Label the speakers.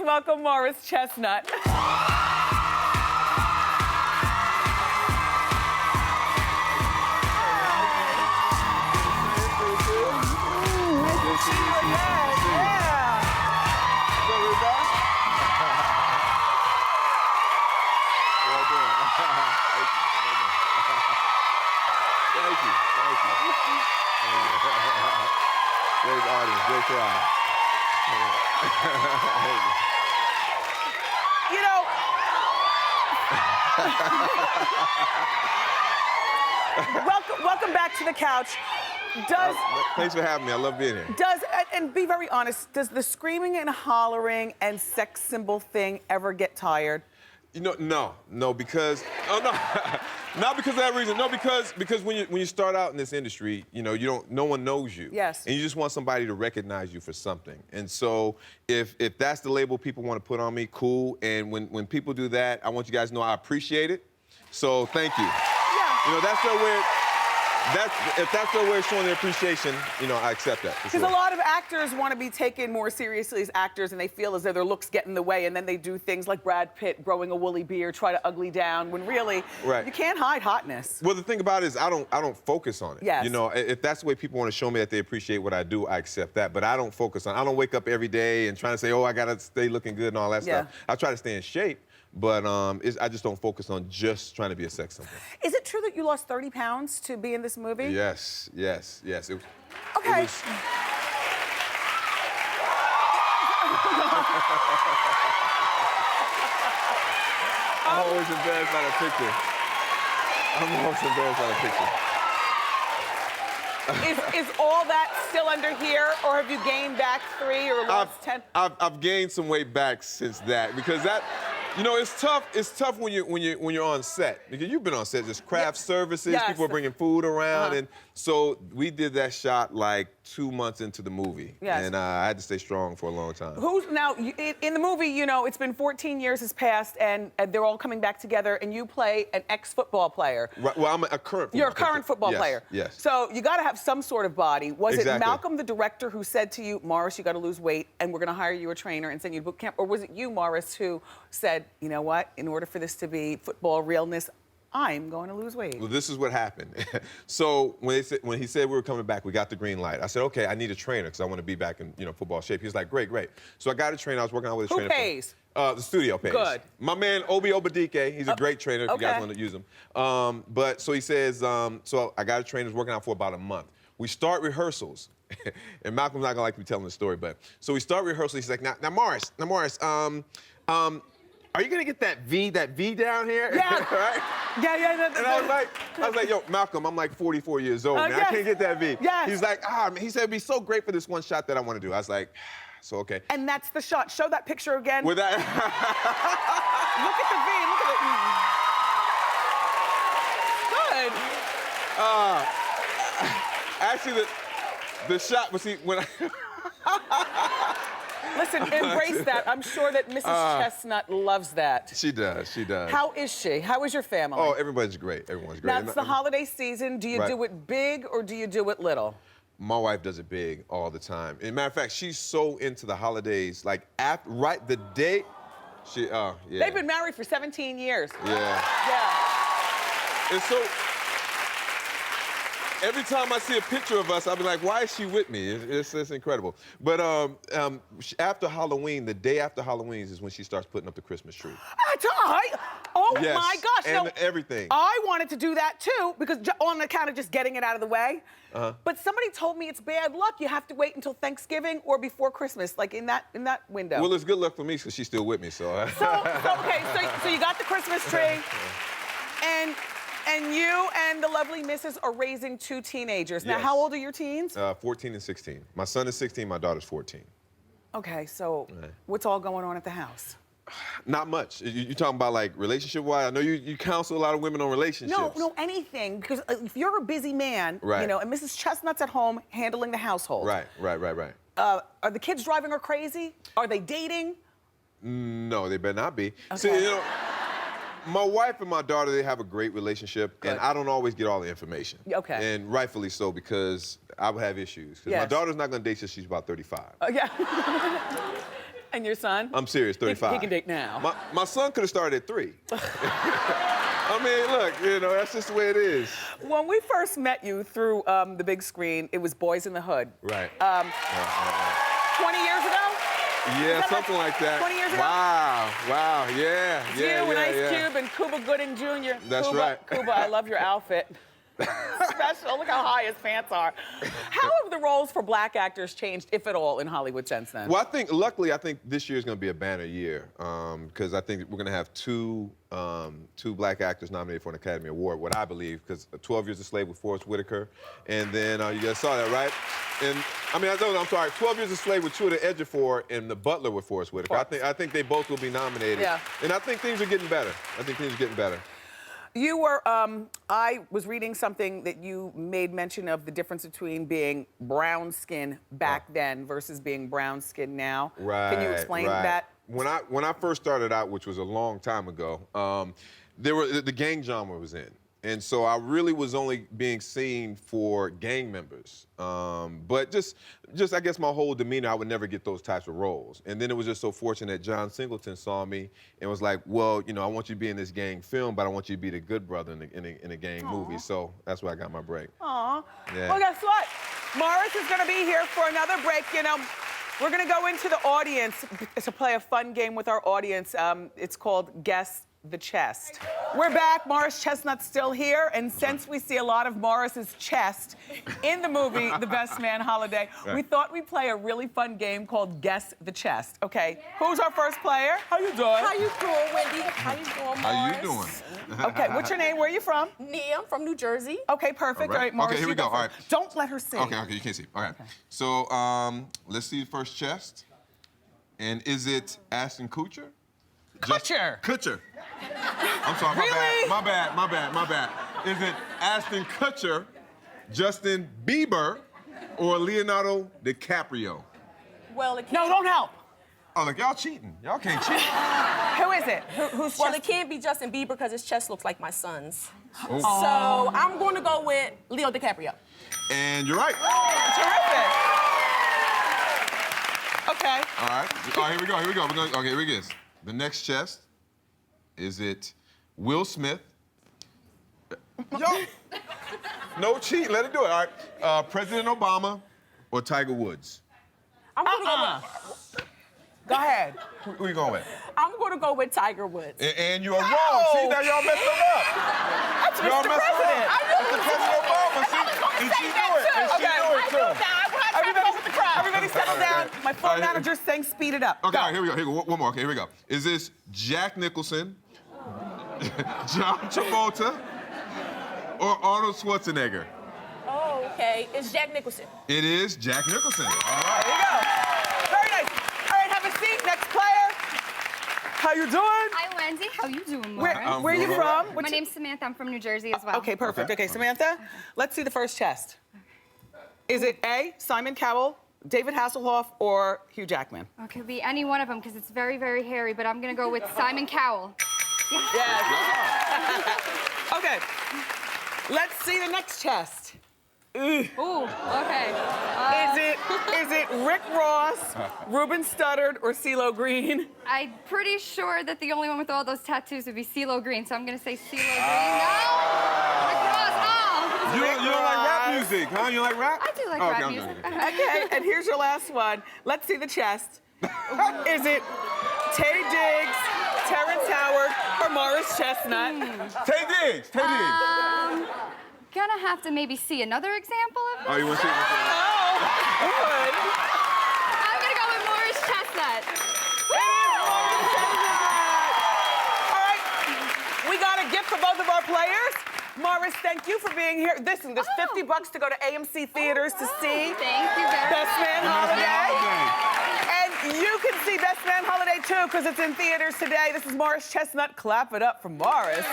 Speaker 1: welcome Morris Chestnut.
Speaker 2: Thank you. Great audience, great crowd.
Speaker 1: You know, welcome back to the couch.
Speaker 2: Thanks for having me. I love being here.
Speaker 1: And be very honest, does the screaming and hollering and sex symbol thing ever get tired?
Speaker 2: You know, no, because not because of that reason. No, because when you start out in this industry, no one knows you.
Speaker 1: Yes.
Speaker 2: And you just want somebody to recognize you for something. And so if that's the label people want to put on me, cool. And when people do that, I want you guys to know I appreciate it. So thank you.
Speaker 1: Yeah.
Speaker 2: That's their way. If that's their way of showing their appreciation, I accept that.
Speaker 1: Because a lot of actors want to be taken more seriously as actors, and they feel as though their looks get in the way, and then they do things like Brad Pitt growing a woolly beard, try to ugly down, when really you can't hide hotness.
Speaker 2: Well, the thing about it is I don't focus on it.
Speaker 1: Yes.
Speaker 2: If that's the way people want to show me that they appreciate what I do, I accept that. But I don't focus on it. I don't wake up every day and try to say, oh, I got to stay looking good and all that stuff. I try to stay in shape. But I just don't focus on just trying to be a sex symbol.
Speaker 1: Is it true that you lost 30 pounds to be in this movie?
Speaker 2: Yes.
Speaker 1: Okay.
Speaker 2: I'm always embarrassed by the picture.
Speaker 1: Is all that still under here, or have you gained back 3 or lost 10?
Speaker 2: I've gained some weight back since that, because that. It's tough. It's tough when you're on set, because you've been on set, just craft services. People are bringing food around, and so we did that shot like 2 months into the movie, and I had to stay strong for a long time.
Speaker 1: Now in the movie? It's been 14 years has passed, and they're all coming back together, and you play an ex-football player.
Speaker 2: Right, well, I'm a current.
Speaker 1: You're a current football player.
Speaker 2: Yes.
Speaker 1: So you got to have some sort of body. Was it Malcolm, the director, who said to you, Morris, you got to lose weight, and we're going to hire you a trainer and send you to boot camp, or was it you, Morris, who said, you know what? In order for this to be football realness, I'm going to lose weight.
Speaker 2: Well, this is what happened. So when he said we were coming back, we got the green light. I said, okay, I need a trainer because I want to be back in football shape. He was like, great. So I got a trainer. I was working out with a trainer.
Speaker 1: Who pays?
Speaker 2: The studio pays.
Speaker 1: Good.
Speaker 2: My man Obi Obadike, he's a great trainer if you guys want to use him. But so he says, so I got a trainer who's working out for about a month. We start rehearsals. And Malcolm's not gonna like me telling the story, but so we start rehearsals. He's like, now Morris, are you gonna get that V down here?
Speaker 1: Yeah.
Speaker 2: Right?
Speaker 1: Yeah.
Speaker 2: And I was like, yo, Malcolm, I'm like 44 years old, man. I can't get that V.
Speaker 1: Yes.
Speaker 2: He's like, he said it'd be so great for this one shot that I want to do. I was like, so okay.
Speaker 1: And that's the shot. Show that picture again.
Speaker 2: With that.
Speaker 1: Look at the V. Look at it.
Speaker 2: Actually, the shot was when I.
Speaker 1: Listen, embrace that. I'm sure that Mrs. Chestnut loves that.
Speaker 2: She does.
Speaker 1: How is she? How is your family?
Speaker 2: Oh, everybody's great. Everyone's great.
Speaker 1: Now, it's the holiday season. Do you do it big or do you do it little?
Speaker 2: My wife does it big all the time. As a matter of fact, she's so into the holidays. Like, the day,
Speaker 1: They've been married for 17 years.
Speaker 2: Yeah. And so, every time I see a picture of us, I'll be like, why is she with me? It's incredible. But after Halloween, the day after Halloween is when she starts putting up the Christmas tree.
Speaker 1: My gosh.
Speaker 2: And everything.
Speaker 1: I wanted to do that too, because on account of just getting it out of the way. But somebody told me it's bad luck. You have to wait until Thanksgiving or before Christmas, like in that window.
Speaker 2: Well, it's good luck for me because she's still with me, so.
Speaker 1: So you got the Christmas tree, and you and the lovely missus are raising 2 teenagers. Now, how old are your teens?
Speaker 2: 14 and 16. My son is 16, my daughter's 14.
Speaker 1: Okay, so what's all going on at the house?
Speaker 2: Not much. You talking about like relationship-wise? I know you counsel a lot of women on relationships.
Speaker 1: No, anything. Because if you're a busy man, and Mrs. Chestnut's at home handling the household.
Speaker 2: Right.
Speaker 1: Are the kids driving her crazy? Are they dating?
Speaker 2: No, they better not be.
Speaker 1: Okay.
Speaker 2: See, my wife and my daughter, they have a great relationship, and I don't always get all the information.
Speaker 1: Okay.
Speaker 2: And rightfully so, because I would have issues. Because my daughter's not going to date till she's about 35.
Speaker 1: Yeah. And your son?
Speaker 2: I'm serious, 35.
Speaker 1: He can date now.
Speaker 2: My son could have started at 3. I mean, look, you know, that's just the way it is.
Speaker 1: When we first met you through the big screen, it was Boys in the Hood.
Speaker 2: Right.
Speaker 1: 20 years ago?
Speaker 2: Yeah, something like that.
Speaker 1: 20 years ago?
Speaker 2: Wow, yeah.
Speaker 1: You and Ice Cube and Cuba Gooding Jr.
Speaker 2: That's right.
Speaker 1: Cuba, I love your outfit. Special, look how high his pants are. How have the roles for black actors changed, if at all, in Hollywood since then?
Speaker 2: Well, luckily, I think this year is going to be a banner year because I think we're going to have two black actors nominated for an Academy Award, what I believe, because 12 Years a Slave with Forrest Whitaker, and then you guys saw that, right? And I mean, I'm sorry, 12 Years a Slave with Chiwetel Ejiofor and The Butler with Forrest Whitaker. I think they both will be nominated.
Speaker 1: Yeah.
Speaker 2: And I think things are getting better.
Speaker 1: You were, I was reading something that you made mention of the difference between being brown skin back then versus being brown skin now.
Speaker 2: Right.
Speaker 1: Can you explain that?
Speaker 2: When I first started out, which was a long time ago, the gang genre was in. And so I really was only being seen for gang members. But just I guess my whole demeanor, I would never get those types of roles. And then it was just so fortunate that John Singleton saw me and was like, well, you know, I want you to be in this gang film, but I want you to be the good brother in a gang movie. So that's where I got my break.
Speaker 1: Aw.
Speaker 2: Yeah.
Speaker 1: Well, guess what? Morris is gonna be here for another break. You know, we're gonna go into the audience to play a fun game with our audience. It's called Guess the Chest. We're back. Morris Chestnut's still here, and since we see a lot of Morris's chest in the movie The Best Man Holiday, we thought we'd play a really fun game called Guess the Chest. Okay, who's our first player? How you doing?
Speaker 3: How you doing, Wendy? How you doing, Morris?
Speaker 2: How you doing?
Speaker 1: Okay, what's your name? Where are you from?
Speaker 3: Nia, I'm from New Jersey.
Speaker 1: Okay, perfect. All right, Morris,
Speaker 2: Okay, here we
Speaker 1: you
Speaker 2: go.
Speaker 1: first.
Speaker 2: All right.
Speaker 1: Don't let her sing.
Speaker 2: Okay, you can't see. All right. Okay. So let's see the first chest. And is it Ashton Kutcher?
Speaker 1: Kutcher.
Speaker 2: Kutcher. I'm sorry,
Speaker 1: Really?
Speaker 2: my bad. Is it Ashton Kutcher, Justin Bieber, or Leonardo DiCaprio?
Speaker 3: Well, it can't.
Speaker 1: No, don't help.
Speaker 2: Oh, look, y'all cheating. Y'all can't cheat.
Speaker 1: Who is it? Who's
Speaker 3: Well,
Speaker 1: chest?
Speaker 3: it can't be Justin Bieber because his chest looks like my son's.
Speaker 2: Oh.
Speaker 3: So I'm going to go with Leo DiCaprio.
Speaker 2: And you're right.
Speaker 1: Terrific. Okay.
Speaker 2: All right, here we go. Okay, here we go. The next chest, is it Will Smith? Yo, no cheat, let it do it. All right, President Obama or Tiger Woods?
Speaker 3: I'm going to go with...
Speaker 1: Go ahead.
Speaker 2: Who you going with?
Speaker 3: I'm going to go with Tiger Woods.
Speaker 2: And you are wrong. See, now y'all messed him up.
Speaker 1: That's
Speaker 2: Y'all
Speaker 1: Mr.
Speaker 2: messed him
Speaker 1: President.
Speaker 2: up. That's the President Obama. See, and she knew it. And she knew it too.
Speaker 1: Everybody settle down. My floor manager's saying speed it up.
Speaker 2: Okay, all right, here we go. One more. Okay, here we go. Is this Jack Nicholson, John Travolta, or Arnold Schwarzenegger?
Speaker 3: Oh, okay. It's Jack Nicholson.
Speaker 2: It is Jack Nicholson. All right.
Speaker 1: There you go. Very nice. All right, have a seat. Next player. How you doing?
Speaker 4: Hi, Wendy. How you doing, Morris?
Speaker 1: Where are you from?
Speaker 4: My name's Samantha. I'm from New Jersey as well.
Speaker 1: Okay, perfect. Okay, Samantha, let's see the first chest. Is it A, Simon Cowell, David Hasselhoff, or Hugh Jackman?
Speaker 4: It could be any one of them because it's very, very hairy, but I'm going to go with Simon Cowell.
Speaker 1: Yes. Okay, let's see the next chest. Ugh.
Speaker 4: Ooh, okay.
Speaker 1: Is it Rick Ross, Ruben Studdard, or CeeLo Green?
Speaker 4: I'm pretty sure that the only one with all those tattoos would be CeeLo Green, so I'm going to say CeeLo Green. No! Rick Ross, oh!
Speaker 2: You don't like rap music, huh? You like rap?
Speaker 4: I do like rap music.
Speaker 1: Okay, and here's your last one. Let's see the chest. Is it Taye Diggs, Terrence Howard, or Morris Chestnut?
Speaker 2: Taye Diggs.
Speaker 4: Gonna have to maybe see another example of
Speaker 2: Oh,
Speaker 4: this.
Speaker 2: you want to see it?
Speaker 1: Oh, good.
Speaker 4: I'm gonna go with Morris Chestnut.
Speaker 1: All right, we got a gift for both of our players. Morris, thank you for being here. Listen, there's $50 to go to AMC Theaters to see
Speaker 4: Thank you very
Speaker 1: Best
Speaker 4: much.
Speaker 1: Man Holiday. And you can see Best Man Holiday too, because it's in theaters today. This is Morris Chestnut. Clap it up for Morris.